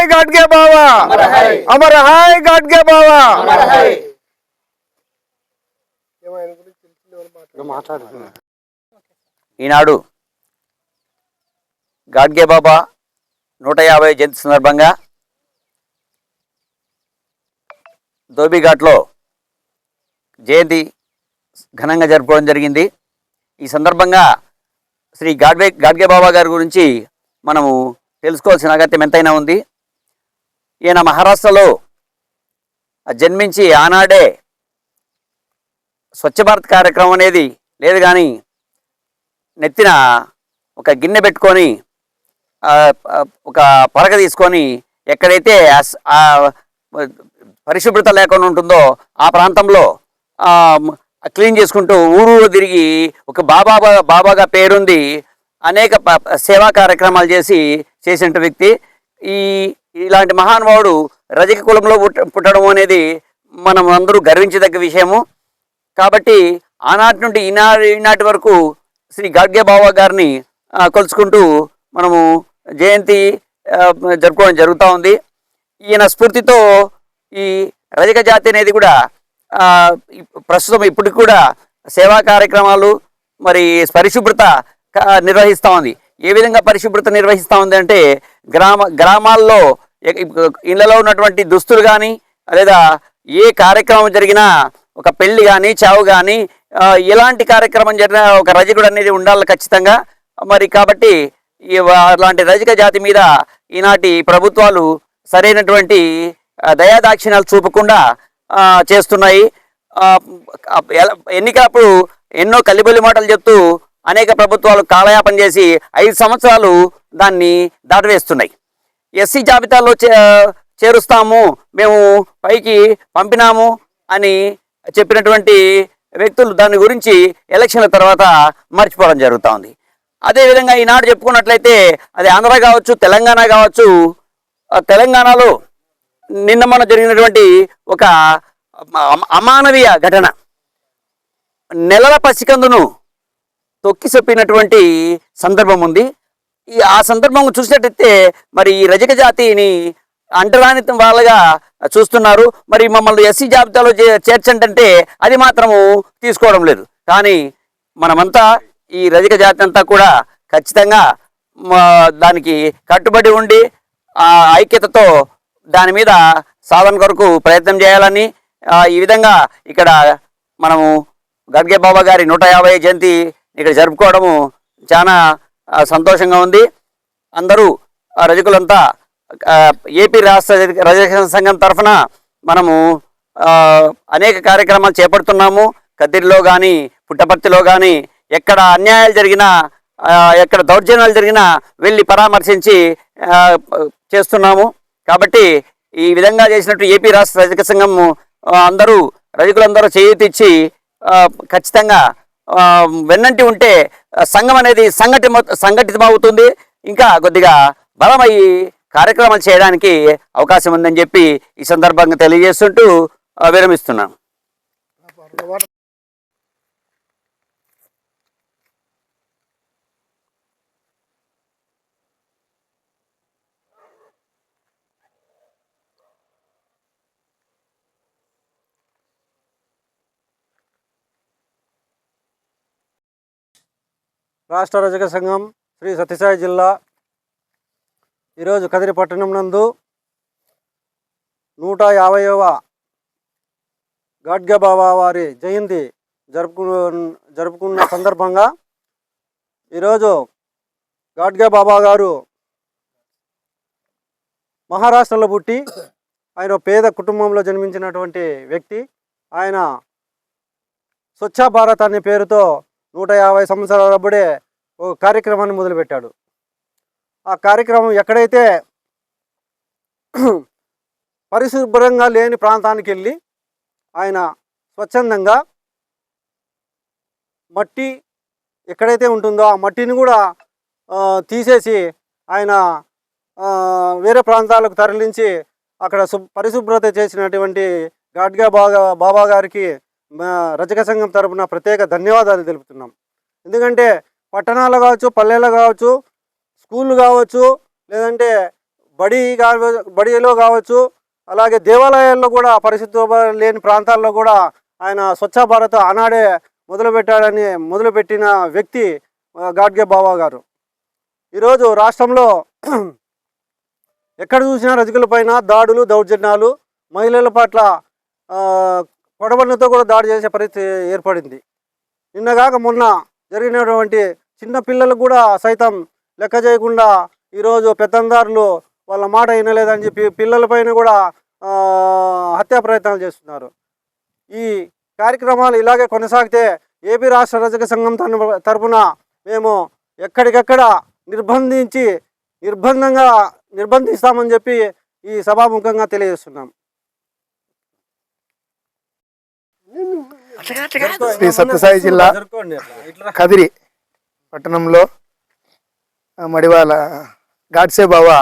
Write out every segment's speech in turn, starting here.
गाडगे बाबा, अमर हाय गाडगे बाबा। ఈనాడు గాడ్గే బాబా 150 జయంతి సందర్భంగా ధోబీఘాట్లో జయంతి ఘనంగా జరుపుకోవడం జరిగింది। ఈ సందర్భంగా శ్రీ గాడ్గే బాబా గారి గురించి మనము తెలుసుకోవాల్సిన అగత్యం ఎంతైనా ఉంది। ఈయన మహారాష్ట్రలో జన్మించి ఆనాడే స్వచ్ఛ భారత్ కార్యక్రమం అనేది లేదు, కానీ నెత్తిన ఒక గిన్నె పెట్టుకొని ఒక పరక తీసుకొని ఎక్కడైతే పరిశుభ్రత లేకుండా ఉంటుందో ఆ ప్రాంతంలో క్లీన్ చేసుకుంటూ ఊరు తిరిగి ఒక బాబాగా పేరుంది, అనేక సేవా కార్యక్రమాలు చేసిన వ్యక్తి। ఇలాంటి మహానుభావుడు రజక కులంలో పుట్టడం అనేది మనం అందరూ గర్వించదగ్గ విషయము। కాబట్టి ఆనాటి నుండి ఈనాటి వరకు శ్రీ గాడ్గే బాబా గారిని కొలుచుకుంటూ మనము జయంతి జరుపుకోవడం జరుగుతూ ఉంది। ఈయన స్ఫూర్తితో ఈ రజక జాతి అనేది కూడా ప్రస్తుతం ఇప్పటికి కూడా సేవా కార్యక్రమాలు మరి పరిశుభ్రత నిర్వహిస్తూ ఉంది। ఏ విధంగా పరిశుభ్రత నిర్వహిస్తూ ఉంది అంటే గ్రామాల్లో ఇళ్లలో ఉన్నటువంటి దుస్తులు కానీ లేదా ఏ కార్యక్రమం జరిగినా, ఒక పెళ్లి కానీ చావు కానీ ఎలాంటి కార్యక్రమం జరిగినా ఒక రజకుడు అనేది ఉండాలి ఖచ్చితంగా। మరి కాబట్టి అలాంటి రజక జాతి మీద ఈనాటి ప్రభుత్వాలు సరైనటువంటి దయాదాక్షిణ్యాలు చూపకుండా చేస్తున్నాయి। ఎన్నికలప్పుడు ఎన్నో కలిబొల్లి మాటలు చెప్తూ అనేక ప్రభుత్వాలు కాలయాపన చేసి 5 సంవత్సరాలు దాన్ని దాటవేస్తున్నాయి। ఎస్సీ జాబితాలో చేరుస్తాము, మేము పైకి పంపినాము అని చెప్పినటువంటి వ్యక్తులు దాని గురించి ఎలక్షన్ల తర్వాత మర్చిపోవడం జరుగుతూ ఉంది। అదేవిధంగా ఈనాడు చెప్పుకున్నట్లయితే అది ఆంధ్ర కావచ్చు, తెలంగాణ కావచ్చు, తెలంగాణలో నిన్న మొన్న జరిగినటువంటి ఒక అమానవీయ ఘటన, నెలల పసికందును తొక్కి చెప్పినటువంటి సందర్భం ఉంది। ఆ సందర్భం చూసినట్టయితే మరి ఈ రజక జాతిని అంటరాని వాళ్ళగా చూస్తున్నారు। మరి మమ్మల్ని ఎస్సీ జాబితాలో చేర్చంటే అది మాత్రము తీసుకోవడం లేదు। కానీ మనమంతా ఈ రజక జాతి అంతా కూడా ఖచ్చితంగా దానికి కట్టుబడి ఉండి ఆ ఐక్యతతో దాని మీద సాధన కొరకు ప్రయత్నం చేయాలని, ఈ విధంగా ఇక్కడ మనము గాడ్గే బాబా గారి 150 జయంతి ఇక్కడ జరుపుకోవడము చాలా సంతోషంగా ఉంది। అందరూ రజకులంతా ఏపీ రాష్ట్ర రజక సంఘం తరఫున మనము అనేక కార్యక్రమాలు చేపడుతున్నాము। కదిరిలో కానీ పుట్టపర్తిలో కానీ ఎక్కడ అన్యాయాలు జరిగినా, ఎక్కడ దౌర్జన్యాలు జరిగినా వెళ్ళి పరామర్శించి చేస్తున్నాము। కాబట్టి ఈ విధంగా చేసినట్టు ఏపీ రాష్ట్ర రజక సంఘం రజకులందరూ చేయూతిచ్చి ఖచ్చితంగా వెన్నంటి ఉంటే సంఘం అనేది సంఘటితమవుతుంది, ఇంకా కొద్దిగా బలమయ్యి కార్యక్రమాలు చేయడానికి అవకాశం ఉందని చెప్పి ఈ సందర్భంగా తెలియజేస్తుంటూ విరమిస్తున్నాను। రాష్ట్ర రజక సంఘం శ్రీ సత్యసాయి జిల్లా ఈరోజు కదిరి పట్టణం నందు 150వ గాడ్గే బాబా వారి జయంతి జరుపుకున్న సందర్భంగా ఈరోజు గాడ్గే బాబా గారు మహారాష్ట్రలో పుట్టి ఆయన పేద కుటుంబంలో జన్మించినటువంటి వ్యక్తి। ఆయన స్వచ్ఛ భారత్ అనే పేరుతో 150 సంవత్సరాలప్పుడే ఒక కార్యక్రమాన్ని మొదలుపెట్టాడు। ఆ కార్యక్రమం ఎక్కడైతే పరిశుభ్రంగా లేని ప్రాంతానికి వెళ్ళి ఆయన స్వచ్ఛందంగా మట్టి ఎక్కడైతే ఉంటుందో ఆ మట్టిని కూడా తీసేసి ఆయన వేరే ప్రాంతాలకు తరలించి అక్కడ పరిశుభ్రత చేసినటువంటి గాడ్గే బాబా గారికి రజక సంఘం తరపున ప్రత్యేక ధన్యవాదాలు తెలుపుతున్నాం। ఎందుకంటే పట్టణాలు కావచ్చు, పల్లెలు కావచ్చు, స్కూళ్ళు కావచ్చు, లేదంటే బడిలో కావచ్చు, అలాగే దేవాలయాల్లో కూడా పరిశుభ్రత లేని ప్రాంతాల్లో కూడా ఆయన స్వచ్ఛ భారత్ ఆనాడే మొదలుపెట్టిన వ్యక్తి గాడ్గే బాబా గారు. ఈరోజు రాష్ట్రంలో ఎక్కడ చూసినా రజకులపైన దాడులు, దౌర్జన్యాలు, మహిళల పట్ల కొడవళ్ళతో కూడా దాడి చేసే పరిస్థితి ఏర్పడింది. నిన్నగాక మొన్న జరిగినటువంటి చిన్న పిల్లలకు కూడా సైతం లెక్క చేయకుండా ఈరోజు పెత్తందారులు వాళ్ళ మాట వినలేదని చెప్పి పిల్లలపైన కూడా హత్యా ప్రయత్నాలు చేస్తున్నారు. ఈ కార్యక్రమాలు ఇలాగే కొనసాగితే ఏపీ రాష్ట్ర రజక సంఘం తరపున మేము ఎక్కడికెక్కడ నిర్బంధిస్తామని చెప్పి ఈ సభాముఖంగా తెలియజేస్తున్నాం. శ్రీ సత్యసాయి జిల్లా కదిరి పట్టణంలో మడివాల గాడ్సే బాబా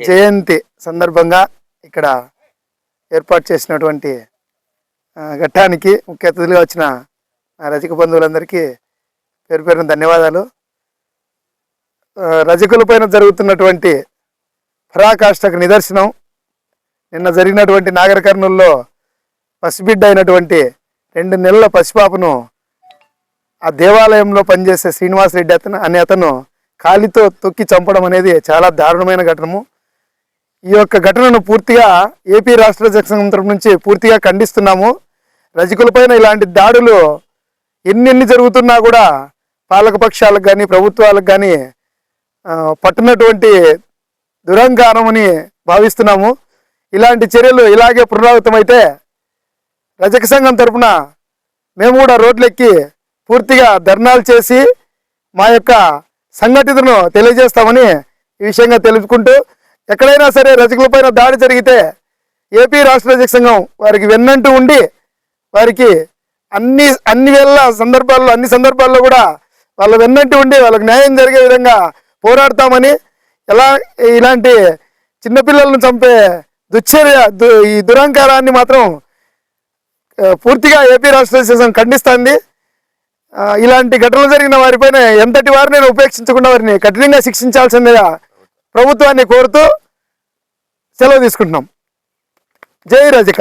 జయంతి సందర్భంగా ఇక్కడ ఏర్పాటు చేసినటువంటి ఘట్టానికి ముఖ్య అతిథులుగా వచ్చిన రజక బంధువులందరికీ పేరు పేరున ధన్యవాదాలు. రజకులపైన జరుగుతున్నటువంటి పరాకాష్ఠకు నిదర్శనం నిన్న జరిగినటువంటి నాగర కర్నూలులో పసిబిడ్డ అయినటువంటి 2 నెలల పసిపాపను ఆ దేవాలయంలో పనిచేసే శ్రీనివాసరెడ్డి అతను కాలితో తొక్కి చంపడం అనేది చాలా దారుణమైన ఘటనము. ఈ యొక్క ఘటనను పూర్తిగా ఏపీ రాష్ట్ర రజక సంఘం తరపు నుంచి పూర్తిగా ఖండిస్తున్నాము. రజకులపైన ఇలాంటి దాడులు ఎన్ని జరుగుతున్నా కూడా పాలకపక్షాలకు కానీ ప్రభుత్వాలకు కానీ పట్టినటువంటి దురహంకారమని భావిస్తున్నాము. ఇలాంటి చర్యలు ఇలాగే పునరావృతమైతే రజక సంఘం తరపున మేము కూడా రోడ్లెక్కి పూర్తిగా ధర్నాలు చేసి మా యొక్క సంఘటితను తెలియజేస్తామని ఈ విషయంగా తెలుపుకుంటూ, ఎక్కడైనా సరే రజకులపైన దాడి జరిగితే ఏపీ రాష్ట్ర రజక సంఘం వారికి వెన్నంటూ ఉండి వారికి అన్ని సందర్భాల్లో కూడా వాళ్ళ వెన్నంటి ఉండి వాళ్ళకి న్యాయం జరిగే విధంగా పోరాడతామని, ఇలాంటి చిన్నపిల్లలను చంపే ఈ దురహంకారాన్ని మాత్రం పూర్తిగా ఏపీ రాష్ట్ర రజక సంఘం ఖండిస్తుంది. ఇలాంటి ఘటనలు జరిగిన వారిపైన ఎంతటి వారిని ఉపేక్షించకుండా వారిని కఠినంగా శిక్షించాల్సిందిగా ప్రభుత్వాన్ని కోరుతూ సెలవు తీసుకుంటున్నాం. జై రజక.